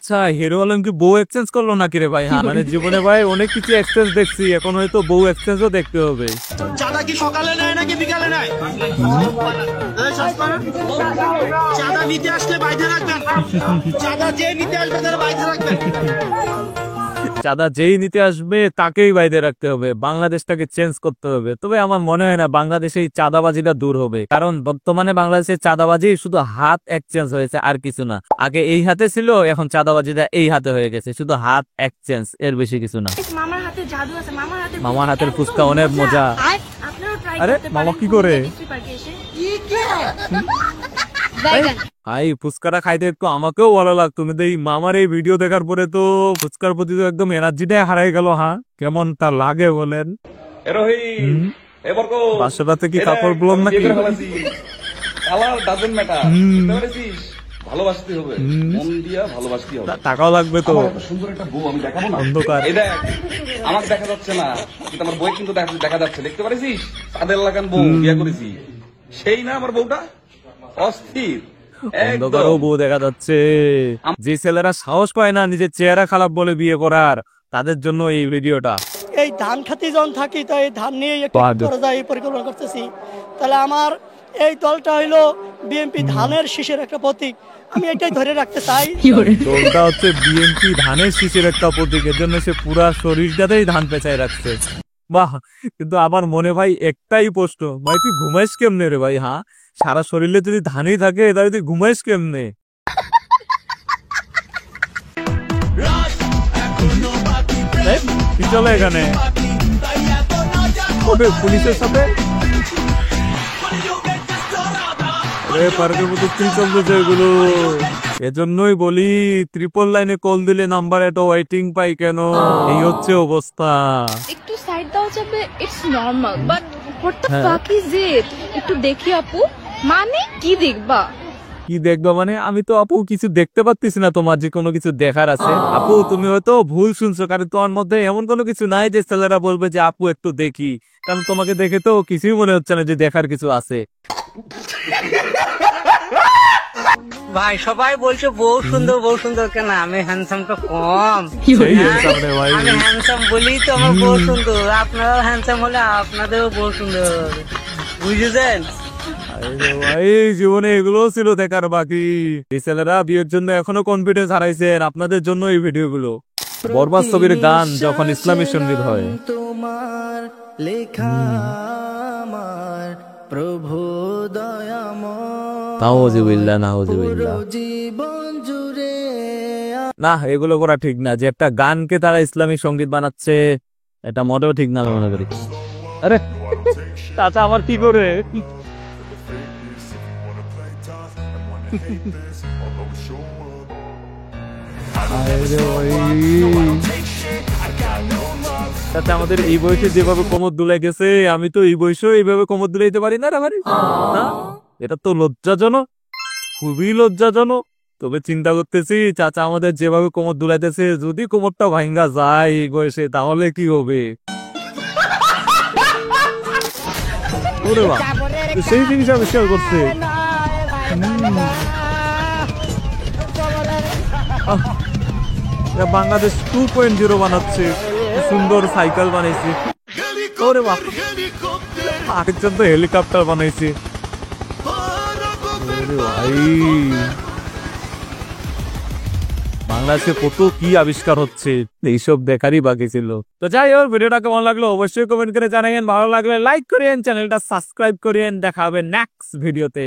আচ্ছা, হিরো আলম কি বউ এক্সচেঞ্জ করলো নাকি রে ভাই? হ্যাঁ, মানে জীবনে ভাই অনেক কিছু এক্সচেঞ্জ দেখছি, এখন হয়তো বউ এক্সচেঞ্জও দেখতে হবে। চাঁদা কি সকালে নেয় নাকি বিকালে নেয়? চাঁদা নিতে আসলে বাইরে রাখবেন, চাঁদা যে নিতে আসবে তারা বাইরে রাখবেন। চাঁদা যেই নিতে আসবে তাকেই বাইরে রাখতে হবে, বাংলাদেশটাকে চেঞ্জ করতে হবে। তবে আমার মনে হয় না বাংলাদেশে এই চাঁদাবাজিটা দূর হবে, কারণ বর্তমানে বাংলাদেশের চাঁদাবাজি শুধু হাত এক্সচেঞ্জ হয়েছে, আর কিছু না। আগে এই হাতে ছিল, এখন চাঁদাবাজিটা এই হাতে হয়ে গেছে, শুধু হাত এক্সচেঞ্জ, এর বেশি কিছু না। মামার হাতে জাদু আছে, মামার হাতের ফুচকা অনেক মজা। আরে মামা কি করে? ভাই ফুচকাটা খাইতে একটু আমাকেও ভালো লাগতো, কিন্তু এই মামার এই ভিডিও দেখার পরে তো ফুচকার প্রতি তো একদম এনার্জিটাই হারাই গেল। হ্যাঁ, কেমন তা লাগে বলেন? বাসাটাতে কি কাপড় ব্লম নাকি? টাকাও লাগবে তো, অন্ধকার। আমাকে দেখা যাচ্ছে না, কিন্তু আমার বই কিন্তু দেখা যাচ্ছে, দেখতে পারিস? তাদের লাগান বউ বিয়ে করেছি, সেই না আমার বউটা অস্থির। অন্ধকারও বউ দেখা যাচ্ছে। যে ছেলেরা সাহস পায় না নিজের চেহারা খারাপ বলে বিয়ে করার, তাদের জন্য এই ভিডিওটা। এই ধান খাতি যখন থাকি, তো এই ধান নিয়ে পরিকল্পনা করতেছি। তাহলে আমার এই দলটা হইলো বিএনপি ধানের শীষের একটা প্রতীক, আমি এটাই ধরে রাখতে চাই। দলটা হচ্ছে বিএনপি ধানের শীষের একটা প্রতীক, এর জন্য সে পুরা শরীরটাতেই ধান পেঁচায় রাখছে। বাহ, কিন্তু আমার মনে ভাই একটাই প্রশ্ন, ভাই তুই ঘুমাইস কেমনে রে ভাই? হ্যাঁ, সারা শরীরে যদি ধানই থাকে তাহলে তুই ঘুমাইস কেমনে? কি চলে এখানে? পুলিশের সাথে পার্কের মতো কি চলতেছে এগুলো? এজন্যই বলি ট্রিপল লাইনে কল দিলে নাম্বার এত ওয়েটিং পাই কেন? এই হচ্ছে অবস্থা। একটু সাইড দাও যাবে, it's normal, but what the fuck is it? একটু দেখি আপু, মানে কি দেখবা? কি দেখবা মানে? আমি তো আপু কিছু দেখতে পাচ্ছি না, তোমার যে কোনো কিছু দেখার আছে। আপু তুমি হয়তো ভুল শুনছো, কারণ তোমার মধ্যে এমন কোনো কিছু নাই যে ছেলেরা বলবে যে আপু একটু দেখি, কারণ তোমাকে দেখে তো কিছুই মনে হচ্ছে না যে দেখার কিছু আছে। ভাই সবাই বলছে বউ সুন্দর কেন? আমি হ্যান্ডসাম তো কম, আমি হ্যান্ডসাম বলি তো আমার বউ সুন্দর। আপনারাও হ্যান্ডসাম হলে আপনাদেরও বউ সুন্দর, বুঝেছেন? এই জীবনে এগুলো ছিল দেখার বাকি। এই ছেলেরা বিয়ের জন্য এখনো কনফিডেন্স হারাইছেন, আপনাদের জন্য এই ভিডিও গুলো। বরবাদ ছবির গান যখন ইসলামী সঙ্গীত হয়, তোমার লেখা আমার প্রভু দয়াময়, নাউজুবিল্লাহ নাউজুবিল্লাহ। না, এগুলো করা ঠিক না, যে একটা গানকে তারা ইসলামী সঙ্গীত বানাচ্ছে, এটা মোটেও ঠিক না মনে করি। আরে চাচা আমার কি করে? আমাদের এই বয়সে যেভাবে কোমর দুলাই গেছে, আমি তো এই বয়সে এইভাবে কোমর দুলাইতে পারি না রে ভাই। না, এটা তো লজ্জাজনক, খুবই লজ্জাজনক। তবে চিন্তা করতেছি চাচা আমাদের যেভাবে কোমর দুলাইতেছে, যদি কোমরটা ভাঙ্গা যায় এই বয়সে, তাহলে কি হবে? ওরে বাবা, সেই জিনিস আবিষ্কার করছে। বাংলাদেশ 2.0 বানাচ্ছে, সুন্দর সাইকেল বানাইছে। ওরে বাপ, আরেকজন তো হেলিকপ্টার বানাইছে। বাংলাদেশে কত কি আবিষ্কার হচ্ছে, এইসব দেখারই বাকি ছিল। তো যাই হোক, ভিডিওটা কেমন লাগলো অবশ্যই কমেন্ট করে জানাবেন, ভালো লাগলে লাইক করেন, চ্যানেলটা সাবস্ক্রাইব করেন। দেখা হবে নেক্সট ভিডিওতে।